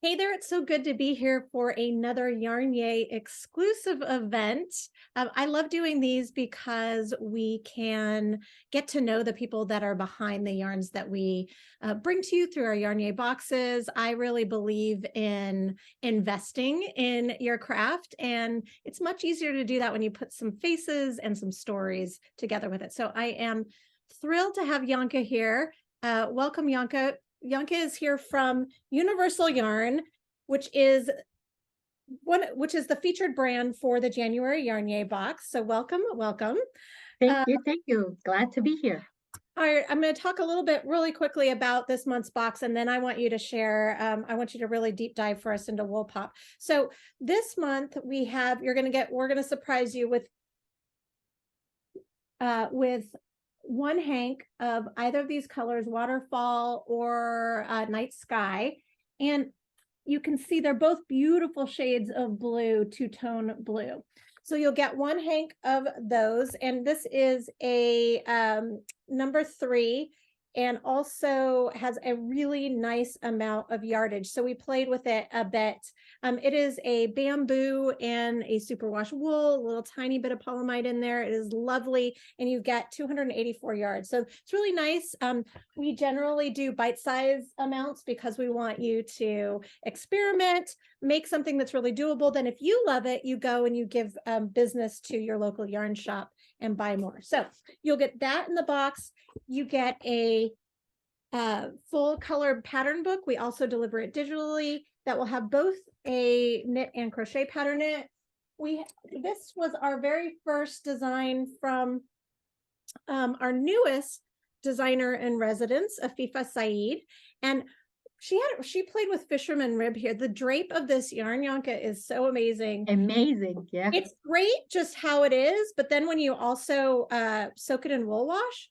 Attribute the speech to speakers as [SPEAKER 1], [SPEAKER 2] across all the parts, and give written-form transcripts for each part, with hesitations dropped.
[SPEAKER 1] Hey there, it's so good to be here for another Yarn Yay exclusive event. I love doing these because we can get to know the people that are behind the yarns that we bring to you through our Yarn Yay boxes. I really believe in investing in your craft, and it's much easier to do that when you put some faces and some stories together with it. So I am thrilled to have Yonca here. Welcome, Yonca. Yonca is here from Universal Yarn, which is the featured brand for the January Yarn Yay box. So welcome, welcome.
[SPEAKER 2] Thank
[SPEAKER 1] Uh,
[SPEAKER 2] you. Thank you. Glad to be here.
[SPEAKER 1] all right, I'm going to talk a little bit really quickly about this month's box, and then I want you to share. I want you to really deep dive for us into Wool Pop. So this month we're going to surprise you with one hank of either of these colors, waterfall or night sky. And you can see they're both beautiful shades of blue, two-tone blue. So you'll get one hank of those. And this is a number 3 and also has a really nice amount of yardage. So we played with it a bit. It is a bamboo and a superwash wool, a little tiny bit of polyamide in there. It is lovely, and you get 284 yards. So it's really nice. We generally do bite-size amounts because we want you to experiment, make something that's really doable. Then if you love it, you go and you give business to your local yarn shop and buy more. So you'll get that in the box. You get a full color pattern book. We also deliver it digitally that will have both a knit and crochet pattern in it. This was our very first design from our newest designer in residence, Afifa Saeed, and she played with fisherman rib here. The drape of this yarn, Yonca, is so amazing.
[SPEAKER 2] Amazing. Yeah.
[SPEAKER 1] It's great just how it is, but then when you also soak it in wool wash,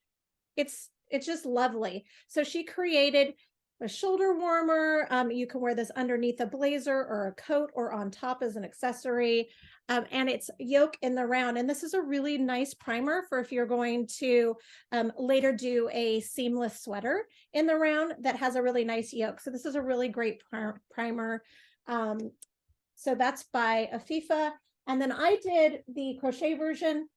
[SPEAKER 1] it's just lovely. So she created a shoulder warmer. You can wear this underneath a blazer or a coat or on top as an accessory. And it's yoke in the round. And this is a really nice primer for if you're going to later do a seamless sweater in the round that has a really nice yoke. So this is a really great primer. So that's by Afifa. And then I did the crochet version.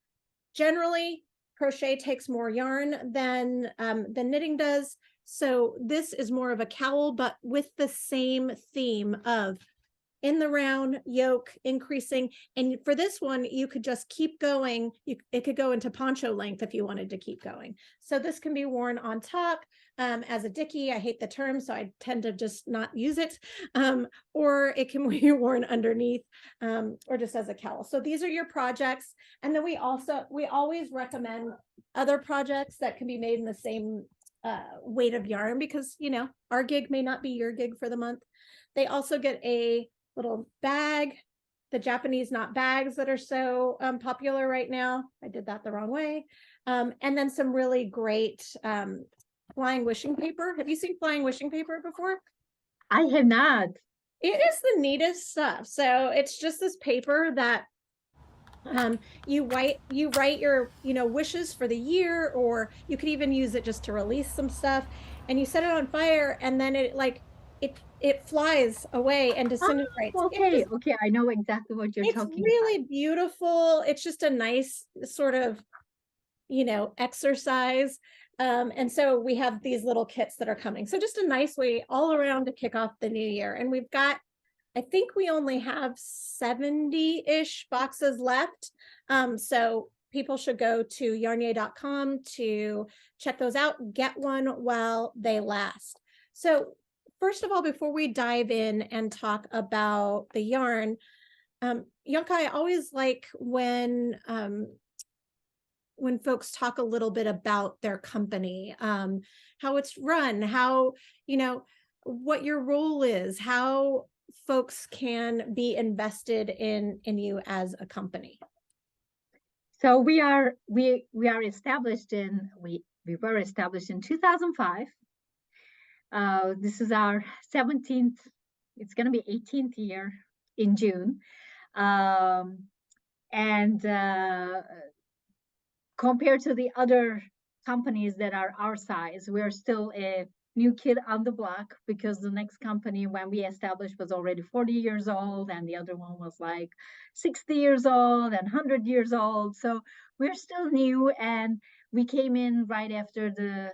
[SPEAKER 1] Generally, crochet takes more yarn than knitting does. So this is more of a cowl, but with the same theme of in the round, yoke, increasing. And for this one, you could just keep going. It could go into poncho length if you wanted to keep going. So this can be worn on top as a dickie. I hate the term, so I tend to just not use it. Or it can be worn underneath or just as a cowl. So these are your projects. And then we always recommend other projects that can be made in the same weight of yarn because, our gig may not be your gig for the month. They also get a little bag, the Japanese knot bags that are so popular right now. I did that the wrong way. And then some really great flying wishing paper. Have you seen flying wishing paper before?
[SPEAKER 2] I have not.
[SPEAKER 1] It is the neatest stuff. So it's just this paper that you write your wishes for the year, or you could even use it just to release some stuff, and you set it on fire, and then it flies away and disintegrates.
[SPEAKER 2] Okay. Okay. I know exactly what you're
[SPEAKER 1] It's
[SPEAKER 2] talking about.
[SPEAKER 1] really beautiful. It's just a nice sort of, exercise. And so we have these little kits that are coming. So just a nice way all around to kick off the new year. And I think we only have 70-ish boxes left. So people should go to yarnyay.com to check those out, get one while they last. So first of all, before we dive in and talk about the yarn, Yonca, I always like when folks talk a little bit about their company, how it's run, how, what your role is, how folks can be invested in you as a company.
[SPEAKER 2] So we were established in 2005. This is our 17th. It's going to be 18th year in June. And compared to the other companies that are our size, we're still a new kid on the block, because the next company when we established was already 40 years old, and the other one was like 60 years old and 100 years old. So we're still new, and we came in right after the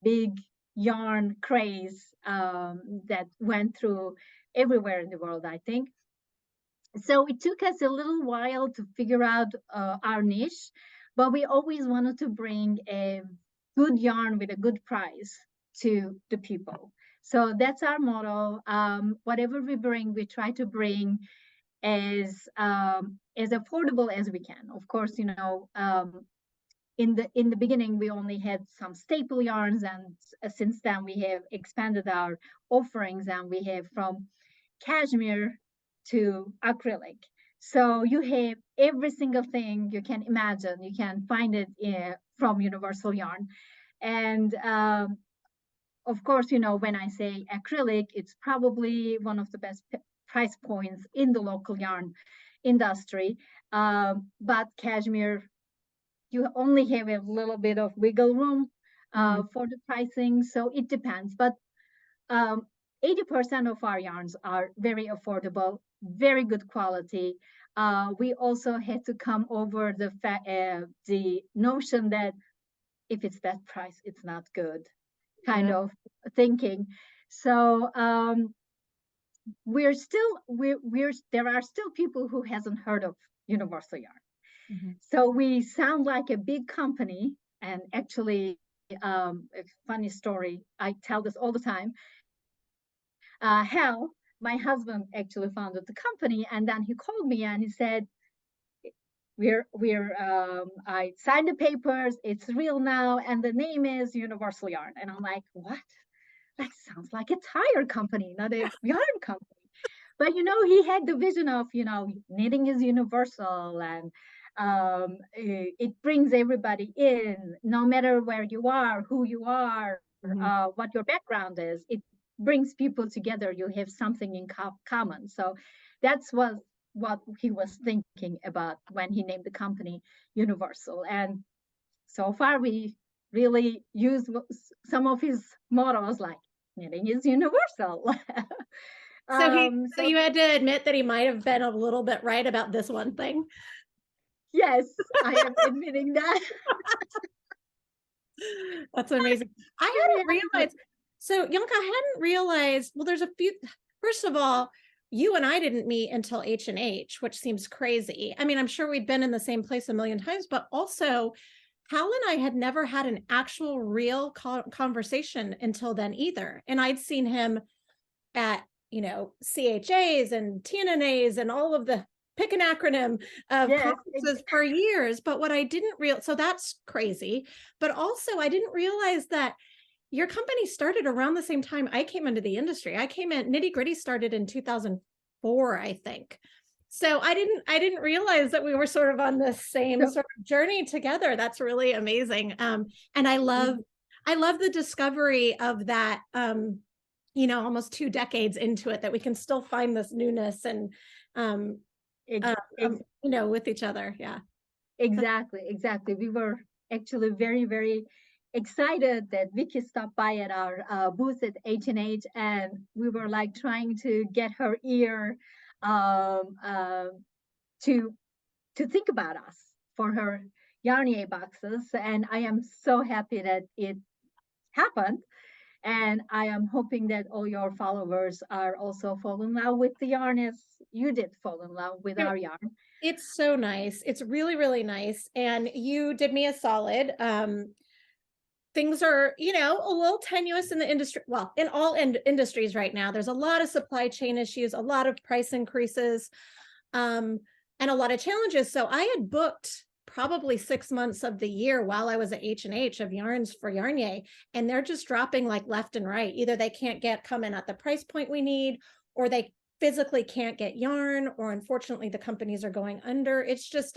[SPEAKER 2] big yarn craze that went through everywhere in the world, I think. So it took us a little while to figure out our niche, but we always wanted to bring a good yarn with a good price to the people. So that's our motto. Whatever we bring, we try to bring as affordable as we can. Of course, in the beginning we only had some staple yarns, and since then we have expanded our offerings, and we have from cashmere to acrylic. So you have every single thing you can imagine. You can find it from Universal Yarn. And of course, when I say acrylic, it's probably one of the best price points in the local yarn industry. But cashmere, you only have a little bit of wiggle room for the pricing. So it depends. But 80% of our yarns are very affordable, very good quality. We also had to come over the notion that if it's that price, it's not good, kind of thinking. So there are still people who hasn't heard of Universal Yarn. So we sound like a big company, and actually, a funny story. I tell this all the time. Hal, my husband, actually founded the company, and then he called me and he said, I signed the papers, it's real now, and the name is Universal Yarn. And I'm like, what? That sounds like a tire company, not a yarn company. But he had the vision of knitting is universal, and it brings everybody in, no matter where you are, who you are, what your background is. It brings people together. You have something in common. So that's what he was thinking about when he named the company Universal. And so far we really use some of his mottos, like knitting is universal.
[SPEAKER 1] So you had to admit that he might have been a little bit right about this one thing.
[SPEAKER 2] Yes, I am admitting that.
[SPEAKER 1] That's amazing. I hadn't realized. So Yonca, I hadn't realized, well, there's a few. First of all, you and I didn't meet until H&H, which seems crazy. I mean, I'm sure we'd been in the same place a million times, but also Hal and I had never had an actual real conversation until then either. And I'd seen him at, CHAs and TNNAs and all of the, pick an acronym of conferences for years. But what I didn't realize, so that's crazy. But also I didn't realize that your company started around the same time I came into the industry. I came in, Nitty Gritty started in 2004, I think. So I didn't realize that we were sort of on the same sort of journey together. That's really amazing. And I love the discovery of that, almost 2 decades into it, that we can still find this newness and, with each other. Yeah.
[SPEAKER 2] Exactly. We were actually very, very excited that Vicky stopped by at our booth at H&H, and we were like trying to get her ear to think about us for her Yarnier boxes. And I am so happy that it happened. And I am hoping that all your followers are also fall in love with the yarn as you did fall in love with our yarn.
[SPEAKER 1] It's so nice. It's really, really nice. And you did me a solid. Things are, a little tenuous in the industry. Well, in all industries right now, there's a lot of supply chain issues, a lot of price increases, and a lot of challenges. So I had booked probably 6 months of the year while I was at H&H of yarns for Yarnier, and they're just dropping like left and right. Either they can't come in at the price point we need, or they physically can't get yarn, or unfortunately the companies are going under. It's just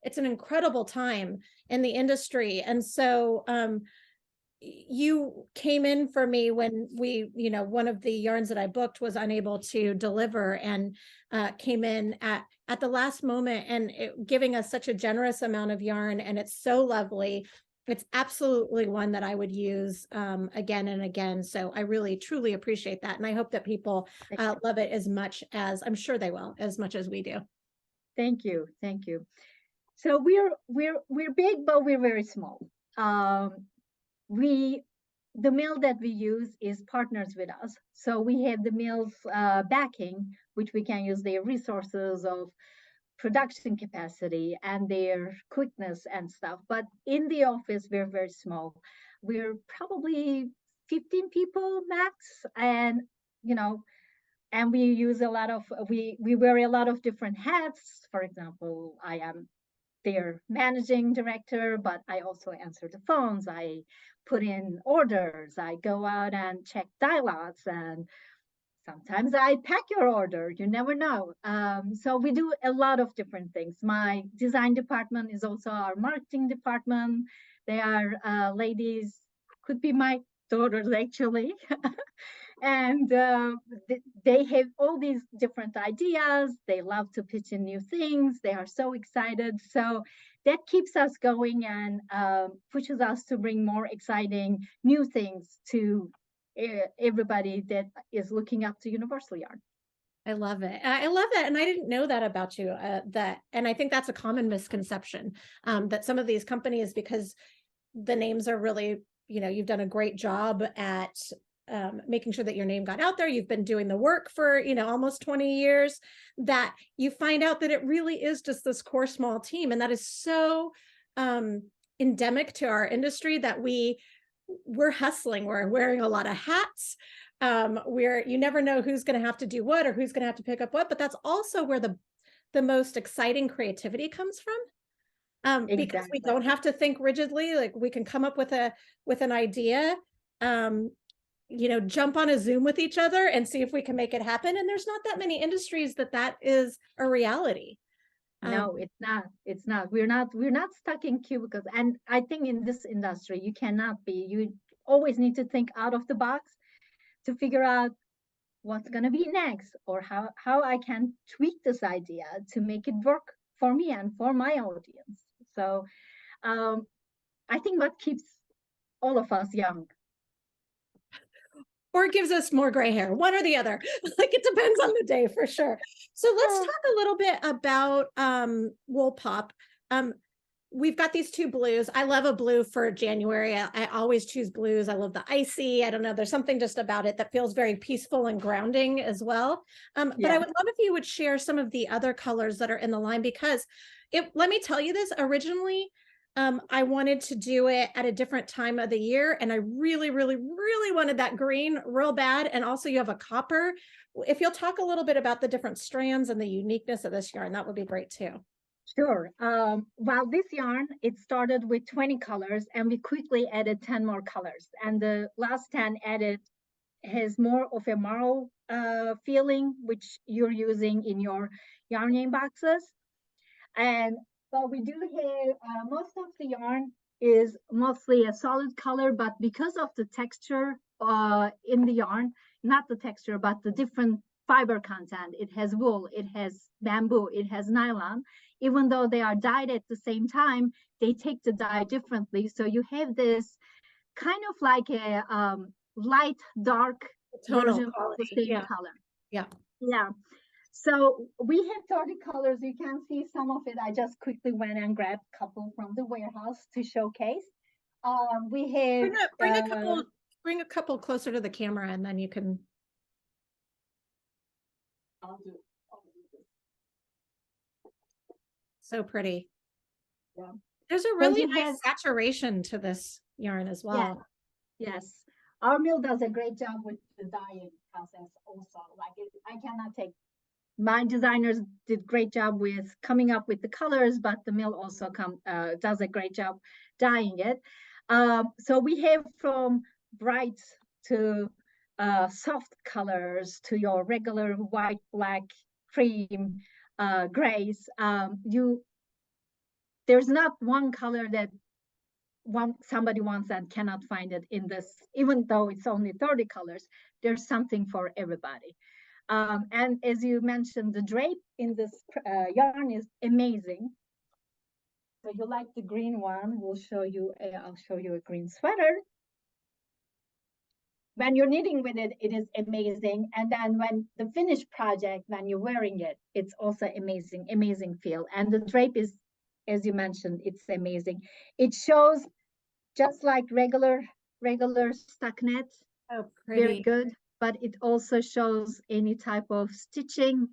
[SPEAKER 1] it's an incredible time in the industry. And so you came in for me when we, one of the yarns that I booked was unable to deliver, and came in at the last moment, and giving us such a generous amount of yarn. And it's so lovely. It's absolutely one that I would use again and again. So I really, truly appreciate that. And I hope that people love it as much as I'm sure they will, as much as we do.
[SPEAKER 2] Thank you. Thank you. So we're big, but we're very small. We the mill that we use is partners with us. So we have the mill's backing, which we can use their resources of production capacity and their quickness and stuff. But in the office, we're very small. We're probably 15 people max, and you know, and we use a lot of we wear a lot of different hats. For example, I am their managing director, but I also answer the phones. I put in orders. I go out and check dialogues, and sometimes I pack your order. You never know. So we do a lot of different things. My design department is also our marketing department. They are ladies, could be my daughters actually. And they have all these different ideas. They love to pitch in new things. They are so excited. So that keeps us going and pushes us to bring more exciting new things to everybody that is looking up to Universal Yarn.
[SPEAKER 1] I love it. I love that. And I didn't know that about you. And I think that's a common misconception that some of these companies, because the names are really, you've done a great job at making sure that your name got out there. You've been doing the work for, almost 20 years, that you find out that it really is just this core small team. And that is so endemic to our industry that we're hustling. We're wearing a lot of hats. You never know who's going to have to do what or who's going to have to pick up what, but that's also where the most exciting creativity comes from. Because we don't have to think rigidly. Like we can come up with an idea, jump on a Zoom with each other and see if we can make it happen. And there's not that many industries that is a reality.
[SPEAKER 2] No, it's not. It's not. We're not stuck in cubicles. And I think in this industry, you cannot be. You always need to think out of the box to figure out what's going to be next, or how I can tweak this idea to make it work for me and for my audience. So I think what keeps all of us young.
[SPEAKER 1] Or it gives us more gray hair, one or the other. Like it depends on the day for sure. So let's talk a little bit about Wool Pop. We've got these two blues. I love a blue for January. I always choose blues. I love the icy. I don't know. There's something just about it that feels very peaceful and grounding as well. But I would love if you would share some of the other colors that are in the line, because let me tell you this, originally, I wanted to do it at a different time of the year. And I really, really, really wanted that green real bad. And also you have a copper. If you'll talk a little bit about the different strands and the uniqueness of this yarn, that would be great too.
[SPEAKER 2] Sure. Well, this yarn, it started with 20 colors and we quickly added 10 more colors. And the last 10 added has more of a marl feeling, which you're using in your yarn name boxes. And but we do have most of the yarn is mostly a solid color, but because of the texture in the yarn, not the texture, but the different fiber content, it has wool, it has bamboo, it has nylon. Even though they are dyed at the same time, they take the dye differently. So you have this kind of like a light, dark version of the same color.
[SPEAKER 1] Yeah.
[SPEAKER 2] Yeah. So we have 30 colors. You can see some of it. I just quickly went and grabbed a couple from the warehouse to showcase. We have
[SPEAKER 1] bring a couple closer to the camera, and then you can.
[SPEAKER 2] I'll do this.
[SPEAKER 1] So pretty.
[SPEAKER 2] Yeah.
[SPEAKER 1] There's a really nice saturation to this yarn as well.
[SPEAKER 2] Yes. Our mill does a great job with the dyeing process also. I cannot take, my designers did great job with coming up with the colors, but the mill also does a great job dyeing it. So we have from bright to soft colors to your regular white, black, cream, grays. There's not one color that somebody wants and cannot find it in this, even though it's only 30 colors, there's something for everybody. And as you mentioned, the drape in this yarn is amazing. So you like the green one? We'll show you. I'll show you a green sweater. When you're knitting with it, it is amazing. And then when the finished project, when you're wearing it, it's also amazing, amazing feel. And the drape is, as you mentioned, it's amazing. It shows just like regular stockinette,
[SPEAKER 1] Oh,
[SPEAKER 2] very
[SPEAKER 1] pretty.
[SPEAKER 2] good. But it also shows any type of stitching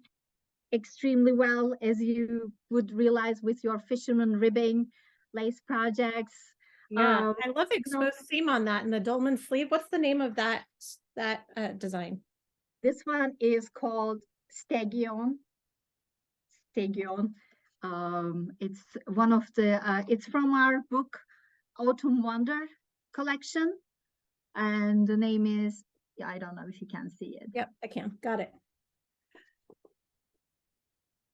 [SPEAKER 2] extremely well, as you would realize with your fisherman ribbing lace projects.
[SPEAKER 1] Yeah, I love the
[SPEAKER 2] You know,
[SPEAKER 1] exposed seam on that and the dolman sleeve. What's the name of that design?
[SPEAKER 2] this one is called Stegion. Stegion. It's one of the. It's from our book Autumn Wonder collection, and the name is. Yeah, I don't know if you can see it.
[SPEAKER 1] Yep, I can. Got it.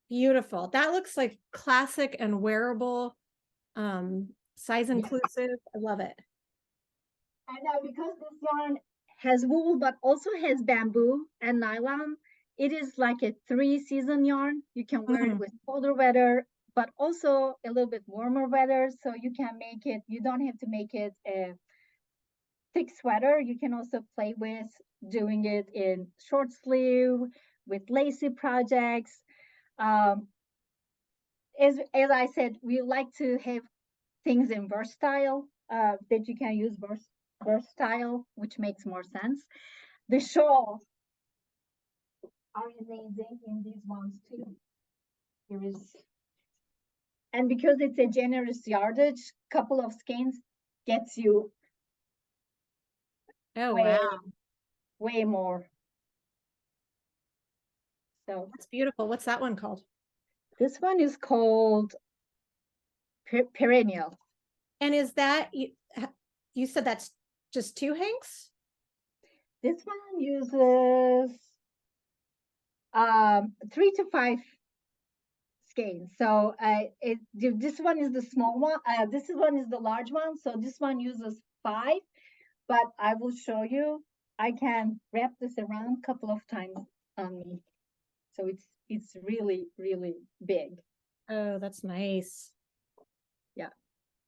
[SPEAKER 1] Beautiful. That looks like classic and wearable, size
[SPEAKER 2] Yes.
[SPEAKER 1] inclusive. I love it.
[SPEAKER 2] And now because this yarn has wool but also has bamboo and nylon, it is like a 3-season yarn. You can wear it with colder weather, but also a little bit warmer weather. So you can make it, you don't have to make it a thick sweater. You can also play with doing it in short sleeve with lacy projects. Um, as I said, we like to have things in versatile that you can use versatile, which makes more sense. The shawls are amazing in these ones too. Here is, and because it's a generous yardage, couple of skeins gets you
[SPEAKER 1] Oh,
[SPEAKER 2] way,
[SPEAKER 1] wow.
[SPEAKER 2] way more. So
[SPEAKER 1] That's beautiful. What's that one called?
[SPEAKER 2] this one is called perennial.
[SPEAKER 1] And is that you said that's just 2 hanks?
[SPEAKER 2] This one uses 3 to 5 skeins. So this one is the small one. This one is the large one. So this one uses 5, but I will show you. I can wrap this around a couple of times on me. So it's really, really big.
[SPEAKER 1] Oh, that's nice.
[SPEAKER 2] Yeah.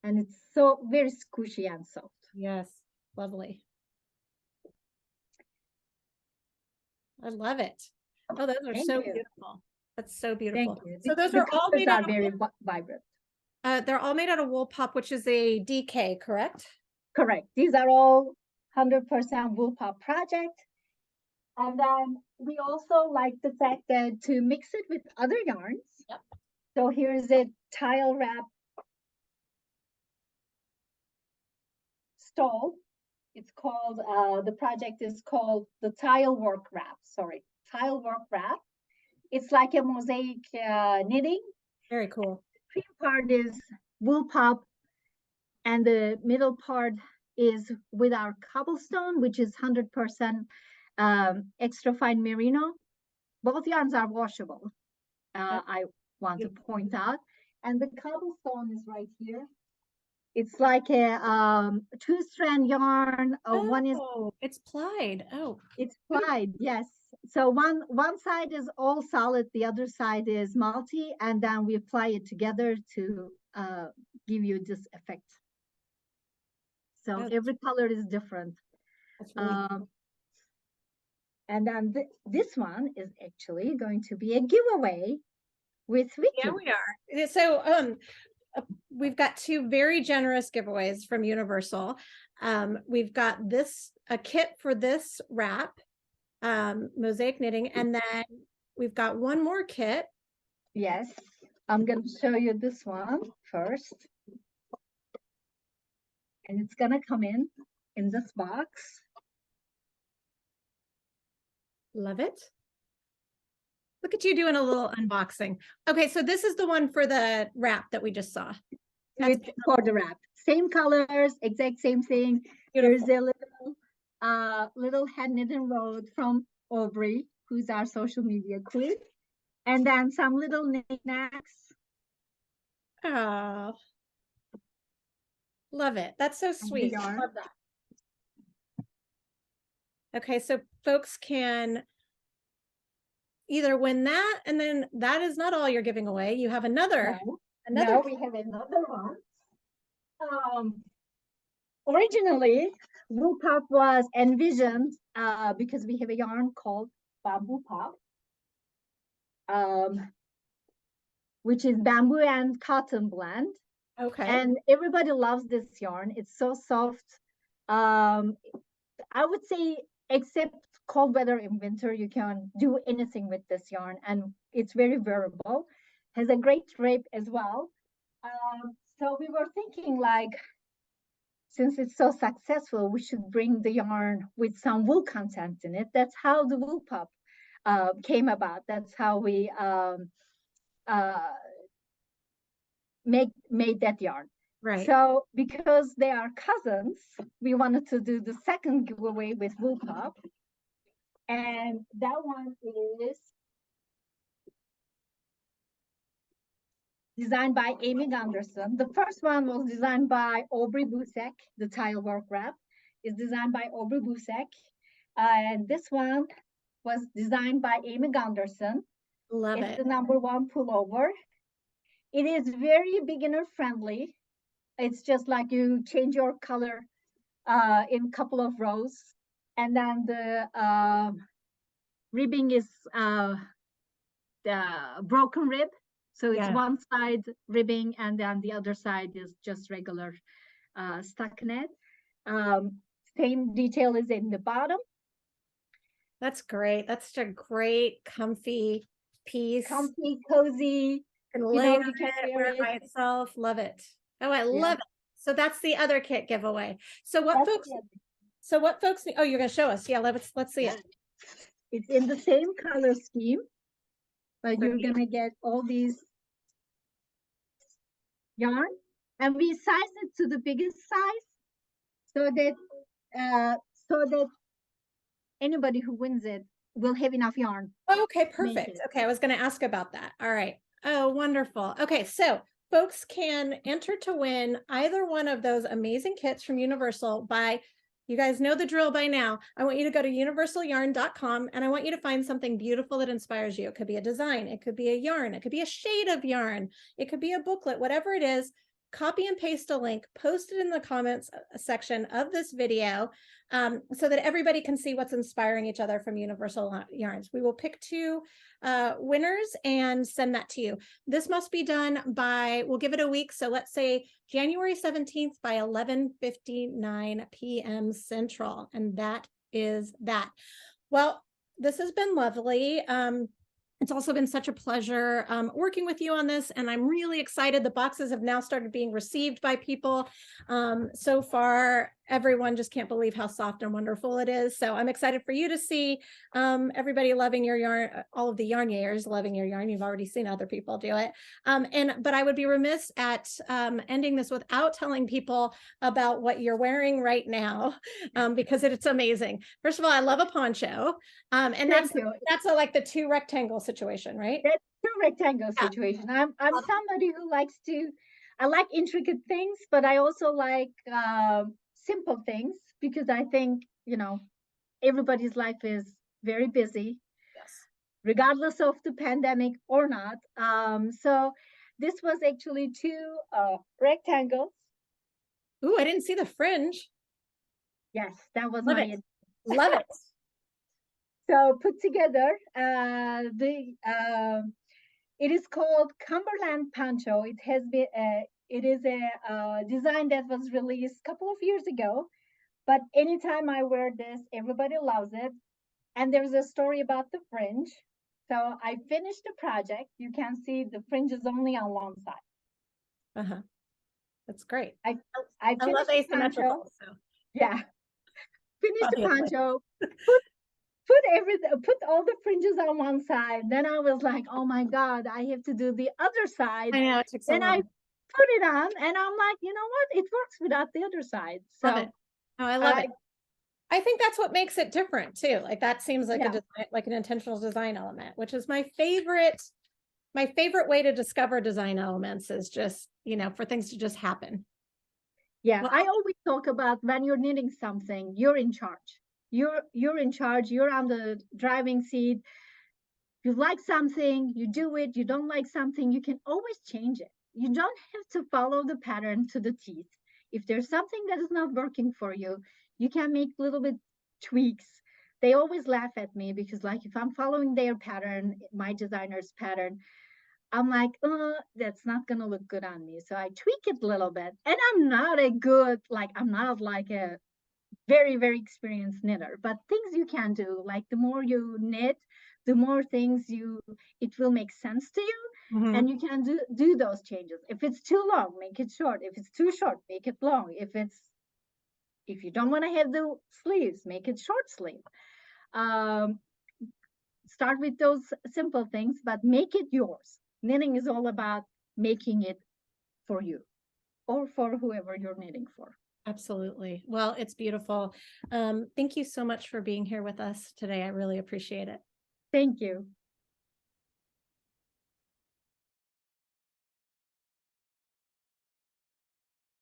[SPEAKER 2] And it's so very squishy and soft.
[SPEAKER 1] Yes, lovely. I love it. Oh, those are
[SPEAKER 2] Thank
[SPEAKER 1] so
[SPEAKER 2] you.
[SPEAKER 1] beautiful. That's so
[SPEAKER 2] Thank
[SPEAKER 1] beautiful.
[SPEAKER 2] you.
[SPEAKER 1] So those
[SPEAKER 2] The
[SPEAKER 1] are all
[SPEAKER 2] colors
[SPEAKER 1] made out
[SPEAKER 2] are
[SPEAKER 1] of
[SPEAKER 2] very vibrant.
[SPEAKER 1] they're all made out of wool pop, which is a DK, correct?
[SPEAKER 2] Correct. These are all 100% wool pop project. And then we also like the fact that to mix it with other yarns.
[SPEAKER 1] Yep.
[SPEAKER 2] So here's a tile wrap stole. It's called, the project is called the tile work wrap. Sorry, tile work wrap. It's like a mosaic knitting.
[SPEAKER 1] Very cool.
[SPEAKER 2] The cream part is wool pop, and the middle part is with our cobblestone, which is 100% extra fine merino. Both yarns are washable. I want to point out. And the cobblestone is right here. It's like a 2-strand yarn. One is
[SPEAKER 1] it's plied. Oh,
[SPEAKER 2] it's plied, yes. So one side is all solid, the other side is multi, and then we apply it together to give you this effect. So every color is different.
[SPEAKER 1] That's really cool.
[SPEAKER 2] And then this one is actually going to be a giveaway with Vicky.
[SPEAKER 1] Yeah, we are. So we've got 2 very generous giveaways from Universal. We've got a kit for this wrap, mosaic knitting, and then we've got one more kit.
[SPEAKER 2] Yes, I'm going to show you this one first. And it's going to come in this box.
[SPEAKER 1] Love it. Look at you doing a little unboxing. Okay, so this is the one for the wrap that we just saw.
[SPEAKER 2] That's for the wrap. Same colors, exact same thing.
[SPEAKER 1] Beautiful.
[SPEAKER 2] There's a little hand knitting road from Aubrey, who's our social media queen. And then some little knickknacks.
[SPEAKER 1] Oh, love it. That's so sweet. Love that. Okay, so folks can either win that, and then that is not all you're giving away. You have another Another
[SPEAKER 2] now we have another one. Originally, wool puff was envisioned because we have a yarn called bamboo puff, which is bamboo and cotton blend.
[SPEAKER 1] okay.
[SPEAKER 2] And everybody loves this yarn. It's so soft. I would say, except cold weather in winter, you can do anything with this yarn, and it's very wearable. Has a great drape as well. So we were thinking, like, since it's so successful, we should bring the yarn with some wool content in it. That's how the wool pup came about. That's how we uh, made that yarn.
[SPEAKER 1] Right.
[SPEAKER 2] So because they are cousins, we wanted to do the second giveaway with wool pup, and that one is designed by Amy Gunderson. The first one was designed by Aubrey Busek. The tile work wrap is designed by Aubrey Busek. And this one was designed by Amy Gunderson.
[SPEAKER 1] Love
[SPEAKER 2] It's
[SPEAKER 1] it.
[SPEAKER 2] the #1 pullover. It is very beginner friendly. It's just like you change your color in a couple of rows. And then the ribbing is the broken rib. So it's
[SPEAKER 1] Yeah.
[SPEAKER 2] one side ribbing and then the other side is just regular stockinette. Same detail is in the bottom.
[SPEAKER 1] That's great. That's such a great, comfy piece.
[SPEAKER 2] Comfy, cozy.
[SPEAKER 1] And
[SPEAKER 2] You
[SPEAKER 1] lay
[SPEAKER 2] know,
[SPEAKER 1] on
[SPEAKER 2] you can
[SPEAKER 1] it,
[SPEAKER 2] wear
[SPEAKER 1] wear it
[SPEAKER 2] it.
[SPEAKER 1] by itself. Love it. Oh, I
[SPEAKER 2] Yeah.
[SPEAKER 1] love it. So that's the other kit giveaway. So what
[SPEAKER 2] That's
[SPEAKER 1] folks?
[SPEAKER 2] it.
[SPEAKER 1] So what folks need? Oh, you're gonna show us? Yeah, let's see it.
[SPEAKER 2] It's in the same color scheme, but you're
[SPEAKER 1] Great.
[SPEAKER 2] gonna get all these yarn, and we size it to the biggest size so that anybody who wins it will have enough yarn.
[SPEAKER 1] Oh, okay,
[SPEAKER 2] Make
[SPEAKER 1] perfect.
[SPEAKER 2] it.
[SPEAKER 1] Okay, I was going to ask about that. All right. Oh, wonderful. Okay, so folks can enter to win either one of those amazing kits from Universal by, you guys know the drill by now. I want you to go to universalyarn.com and I want you to find something beautiful that inspires you. It could be a design, it could be a yarn, it could be a shade of yarn, it could be a booklet, whatever it is. Copy and paste a link, post it in the comments section of this video so that everybody can see what's inspiring each other from Universal Yarns. We will pick two winners and send that to you. This must be done by, we'll give it a week. So let's say January 17th by 11:59 p.m. Central. And that is that. Well, this has been lovely. It's also been such a pleasure working with you on this, and I'm really excited. The boxes have now started being received by people. So far, everyone just can't believe how soft and wonderful it is. So I'm excited for you to see everybody loving your yarn, all of the yarniers loving your yarn. You've already seen other people do it. But I would be remiss at ending this without telling people about what you're wearing right now because it's amazing. First of all, I love a poncho. And that's like the two rectangle situation, right?
[SPEAKER 2] That's two rectangle situation. I'm somebody who likes to, I like intricate things, but I also like simple things because I think, everybody's life is very busy,
[SPEAKER 1] Yes.
[SPEAKER 2] regardless of the pandemic or not. So this was actually two rectangles.
[SPEAKER 1] Ooh, I didn't see the fringe.
[SPEAKER 2] Yes, that was
[SPEAKER 1] Love
[SPEAKER 2] my
[SPEAKER 1] it. Love it.
[SPEAKER 2] So put together, it is called Cumberland Poncho. It is a design that was released a couple of years ago. But anytime I wear this, everybody loves it. And there's a story about the fringe. So I finished the project. You can see the fringe is only on one side.
[SPEAKER 1] Uh-huh. That's great.
[SPEAKER 2] I
[SPEAKER 1] I love
[SPEAKER 2] finished the poncho.
[SPEAKER 1] asymmetrical. So
[SPEAKER 2] Yeah. Finished the
[SPEAKER 1] obviously.
[SPEAKER 2] poncho. Put all the fringes on one side. Then I was like, oh my God, I have to do the other side.
[SPEAKER 1] I know it took so
[SPEAKER 2] Then
[SPEAKER 1] long.
[SPEAKER 2] I put it on and I'm like, you know what? It works without the other side. So
[SPEAKER 1] Love it. Oh, I love it. I think that's what makes it different too. Like that seems like
[SPEAKER 2] Yeah.
[SPEAKER 1] a design, like an intentional design element, which is my favorite way to discover design elements is just, for things to just happen.
[SPEAKER 2] Yeah,
[SPEAKER 1] Well,
[SPEAKER 2] I always talk about when you're knitting something, you're in charge. You're in charge. You're on the driving seat. You like something, you do it. You don't like something, you can always change it. You don't have to follow the pattern to the teeth. If there's something that is not working for you, you can make little bit tweaks. They always laugh at me because, like, if I'm following their pattern, my designer's pattern, I'm like, that's not gonna look good on me. So I tweak it a little bit. And I'm not like a very, very experienced knitter, but things you can do, like the more you knit, the more things it will make sense to you.
[SPEAKER 1] Mhm.
[SPEAKER 2] And you can do those changes. If it's too long, make it short. If it's too short, make it long. If you don't want to have the sleeves, make it short sleeve. Um, Start with those simple things, but make it yours. Knitting is all about making it for you or for whoever you're knitting for.
[SPEAKER 1] Absolutely. Well, it's beautiful. Thank you so much for being here with us today. I really appreciate it.
[SPEAKER 2] Thank you.